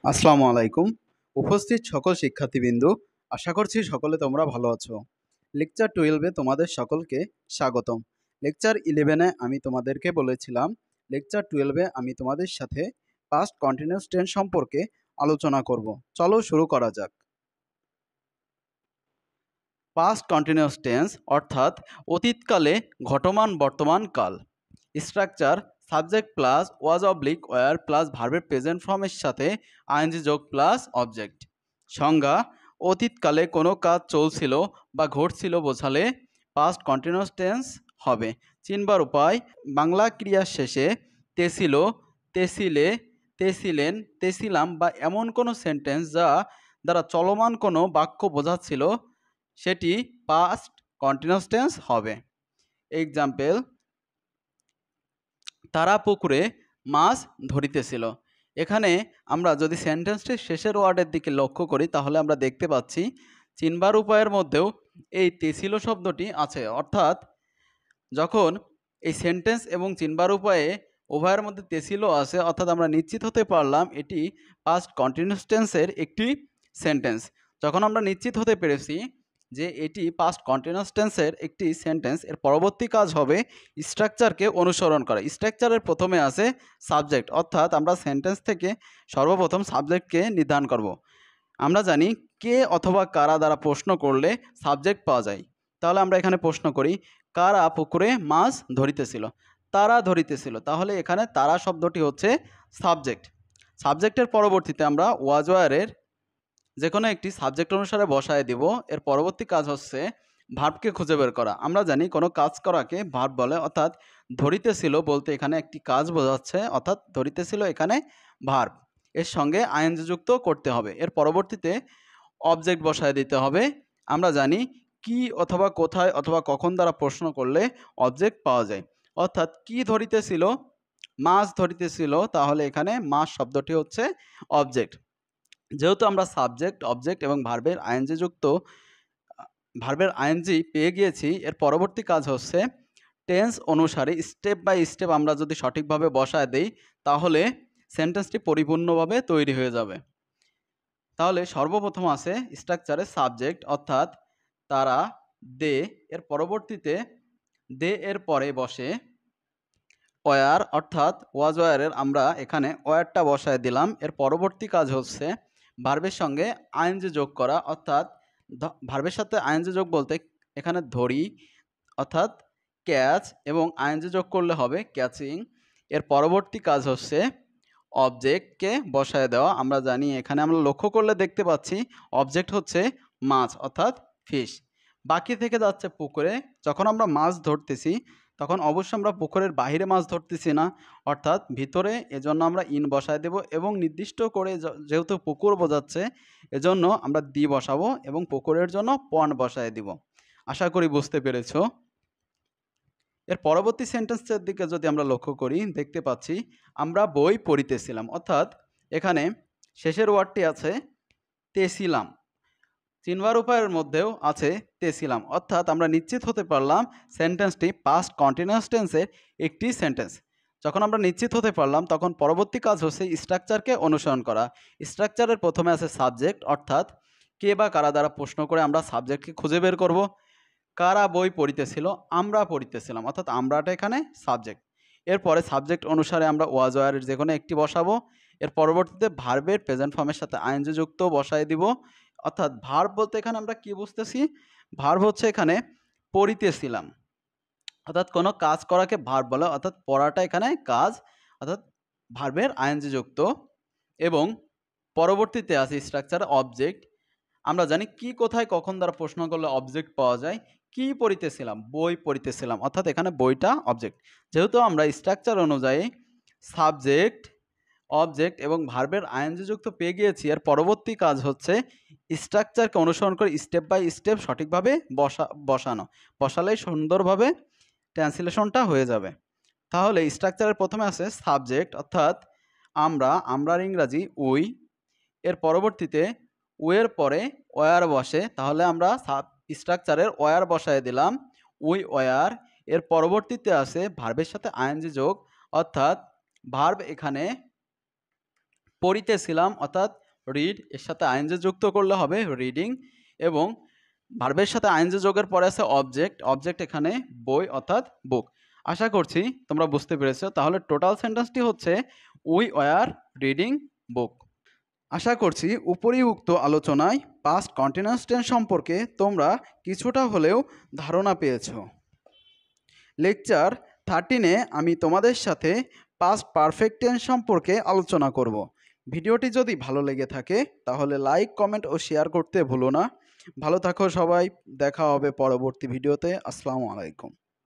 আসসালামু আলাইকুম। উপস্থিত সকল শিক্ষার্থীবৃন্দ, আশা করছি সকলে তোমরা ভালো আছো। লেকচার 12-এ তোমাদের সকলকে স্বাগতম। লেকচার 11-এ আমি তোমাদেরকে বলেছিলাম লেকচার 12-এ আমি তোমাদের সাথে পাস্ট কন্টিনিউয়াস টেন্স সম্পর্কে আলোচনা করব। চলো শুরু করা যাক। পাস্ট কন্টিনিউয়াস টেন্স অর্থাৎ অতীতকালে ঘটমান বর্তমান কাল। Structure subject plus was oblique were plus ভার্বের প্রেজেন্ট ফর্মের সাথে আইএনজি যোগ প্লাস অবজেক্ট। সংজ্ঞা অতীতকালে কোনো কাজ চলছিল বা ঘটছিল বোঝালে পাস্ট কন্টিনিউয়াস টেন্স হবে। চিনবার উপায় বাংলা ক্রিয়ার শেষে তেছিল, তেছিলে, তেছিলেন, তেছিলাম বা এমন কোনো সেন্টেন্স যা দ্বারা চলমান কোনো বাক্য বোঝাচ্ছিল সেটি পাস্ট কন্টিনিউয়াস টেন্স হবে। এক্সাম্পল, তারা পুকুরে মাছ ধরিতেছিল। এখানে আমরা যদি সেন্টেন্সটির শেষের ওয়ার্ডের দিকে লক্ষ্য করি তাহলে আমরা দেখতে পাচ্ছি চিনবার উপায়ের মধ্যেও এই তেছিল শব্দটি আছে। অর্থাৎ যখন এই সেন্টেন্স এবং চিনবার উপায়ে উভয়ের মধ্যে তেছিল আছে, অর্থাৎ আমরা নিশ্চিত হতে পারলাম এটি পাস্ট কন্টিনিউয়াস টেন্সের একটি সেন্টেন্স। যখন আমরা নিশ্চিত হতে পেরেছি যে এটি পাস্ট কন্টিনিউয়াস টেন্সের একটি সেন্টেন্স, এর পরবর্তী কাজ হবে স্ট্রাকচারকে অনুসরণ করা। স্ট্রাকচারের প্রথমে আছে সাবজেক্ট, অর্থাৎ আমরা সেন্টেন্স থেকে সর্বপ্রথম সাবজেক্টকে নির্ধারণ করব। আমরা জানি কে অথবা কারা দ্বারা প্রশ্ন করলে সাবজেক্ট পাওয়া যায়। তাহলে আমরা এখানে প্রশ্ন করি, কারা পুকুরে মাছ ধরিতেছিল? তারা ধরিতেছিল। তাহলে এখানে তারা শব্দটি হচ্ছে সাবজেক্ট। সাবজেক্টের পরবর্তীতে আমরা ওয়াজ ওয়ারের যে কোনো একটি সাবজেক্ট অনুসারে বসায় দিব। এর পরবর্তী কাজ হচ্ছে ভার্বকে খুঁজে বের করা। আমরা জানি কোনো কাজ করাকে ভার্ব বলে, অর্থাৎ ধরিতেছিল বলতে এখানে একটি কাজ বোঝাচ্ছে, অর্থাৎ ধরিতেছিল এখানে ভার্ব, এর সঙ্গে আইএনজি যুক্ত করতে হবে। এর পরবর্তীতে অবজেক্ট বসায় দিতে হবে। আমরা জানি কি অথবা কোথায় অথবা কখন দ্বারা প্রশ্ন করলে অবজেক্ট পাওয়া যায়। অর্থাৎ কি ধরিতেছিল? মাছ ধরিতেছিল। তাহলে এখানে মাছ শব্দটি হচ্ছে অবজেক্ট। যেহেতু আমরা সাবজেক্ট, অবজেক্ট এবং ভার্বের আইএনজি যুক্ত ভার্বের আইএনজি পেয়ে গিয়েছি, এর পরবর্তী কাজ হচ্ছে টেন্স অনুসারে স্টেপ বাই স্টেপ আমরা যদি সঠিকভাবে বসায় দেই তাহলে সেন্টেন্সটি পরিপূর্ণভাবে তৈরি হয়ে যাবে। তাহলে সর্বপ্রথম আছে স্ট্রাকচারে সাবজেক্ট, অর্থাৎ তারা, দে। এর পরবর্তীতে দে এর পরে বসে ওয়ার, অর্থাৎ ওয়াজ ওয়ারের আমরা এখানে ওয়ারটা বসায় দিলাম। এর পরবর্তী কাজ হচ্ছে ভার্বের সঙ্গে আইএনজি যোগ করা, অর্থাৎ ভার্বের সাথে আইএনজি যোগ বলতে এখানে ধরি, অর্থাৎ ক্যাচ, এবং আইএনজি যোগ করলে হবে ক্যাচিং। এর পরবর্তী কাজ হচ্ছে অবজেক্টকে বসায় দেওয়া। আমরা জানি এখানে আমরা লক্ষ্য করলে দেখতে পাচ্ছি অবজেক্ট হচ্ছে মাছ, অর্থাৎ ফিশ। বাকি থেকে যাচ্ছে পুকুরে। যখন আমরা মাছ ধরতেছি তখন অবশ্যই আমরা পুকুরের বাইরে মাছ ধরতেছি না, অর্থাৎ ভিতরে, এজন্য আমরা ইন বসায় দেব এবং নির্দিষ্ট করে যেহেতু পুকুর বোঝাচ্ছে এজন্য আমরা দি বসাবো এবং পুকুরের জন্য পন্ড বসায় দিব। আশা করি বুঝতে পেরেছো। এর পরবর্তী সেন্টেন্সের দিকে যদি আমরা লক্ষ্য করি দেখতে পাচ্ছি আমরা বই পড়িতেছিলাম, অর্থাৎ এখানে শেষের ওয়ার্ডটি আছে তেছিলাম। চিনবার উপায়ের মধ্যেও আছে তেছিলাম, অর্থাৎ আমরা নিশ্চিত হতে পারলাম সেন্টেন্সটি পাস্ট কন্টিনিউয়াস টেন্সের একটি সেন্টেন্স। যখন আমরা নিশ্চিত হতে পারলাম তখন পরবর্তী কাজ হচ্ছে স্ট্রাকচারকে অনুসরণ করা। স্ট্রাকচারের প্রথমে আছে সাবজেক্ট, অর্থাৎ কে বা কারা দ্বারা প্রশ্ন করে আমরা সাবজেক্টকে খুঁজে বের করব। কারা বই পড়িতেছিল? আমরা পড়িতেছিলাম, অর্থাৎ আমরাটা এখানে সাবজেক্ট। এরপরে সাবজেক্ট অনুসারে আমরা ওয়াজ ওয়ারের যে কোনো একটি বসাবো। এর পরবর্তীতে ভার্বের প্রেজেন্ট ফর্মের সাথে আইএনজি যুক্ত বসায় দিব। অর্থাৎ ভার্ব বলতে এখানে আমরা কি বুঝতেছি? ভার্ব হচ্ছে এখানে পড়িতেছিলাম, অর্থাৎ কোনো কাজ করাকে ভার্ব বলে, অর্থাৎ পড়াটা এখানে কাজ, অর্থাৎ ভার্বের আইএনজি যুক্ত। এবং পরবর্তীতে আছে স্ট্রাকচার অবজেক্ট। আমরা জানি কি কোথায় কখন দ্বারা প্রশ্ন করলে অবজেক্ট পাওয়া যায়। কি পড়িতেছিলাম? বই পড়িতেছিলাম, অর্থাৎ এখানে বইটা অবজেক্ট। যেহেতু আমরা স্ট্রাকচার অনুযায়ী সাবজেক্ট, অবজেক্ট এবং ভার্বের আইএনজি যুক্ত পেয়ে গিয়েছি, এর পরবর্তী কাজ হচ্ছে স্ট্রাকচারকে অনুসরণ করে স্টেপ বাই স্টেপ সঠিকভাবে বসানো। বসালেই সুন্দরভাবে ট্রান্সলেশনটা হয়ে যাবে। তাহলে স্ট্রাকচারের প্রথমে আছে সাবজেক্ট, অর্থাৎ আমরার ইংরাজি উই। এর পরবর্তীতে উয়ের পরে ওয়ার বসে, তাহলে আমরা স্ট্রাকচারের ওয়ার বসায় দিলাম উই ওয়ার। এর পরবর্তীতে আছে ভার্বের সাথে আইএনজি যোগ, অর্থাৎ ভার্ব এখানে পড়িতেছিলাম অর্থাৎ রিড এর সাথে আইএনজি যুক্ত করলে হবে রিডিং, এবং ভার্বের সাথে আইএনজি যোগের পরে আছে অবজেক্ট, অবজেক্ট এখানে বই অর্থাৎ বুক। আশা করছি তোমরা বুঝতে পেরেছো। তাহলে টোটাল সেন্টেন্সটি হচ্ছে উই ওয়ার রিডিং বুক। আশা করছি উপরিউক্ত আলোচনায় পাস্ট কন্টিনিউয়াস টেন্স সম্পর্কে তোমরা কিছুটা হলেও ধারণা পেয়েছো। লেকচার 13-এ আমি তোমাদের সাথে পাস্ট পারফেক্ট টেন্স সম্পর্কে আলোচনা করব। ভিডিওটি যদি ভালো লেগে থাকে তাহলে লাইক, কমেন্ট ও শেয়ার করতে ভুলো না। ভালো থাকো সবাই, দেখা হবে পরবর্তী ভিডিওতে। আসসালামু আলাইকুম।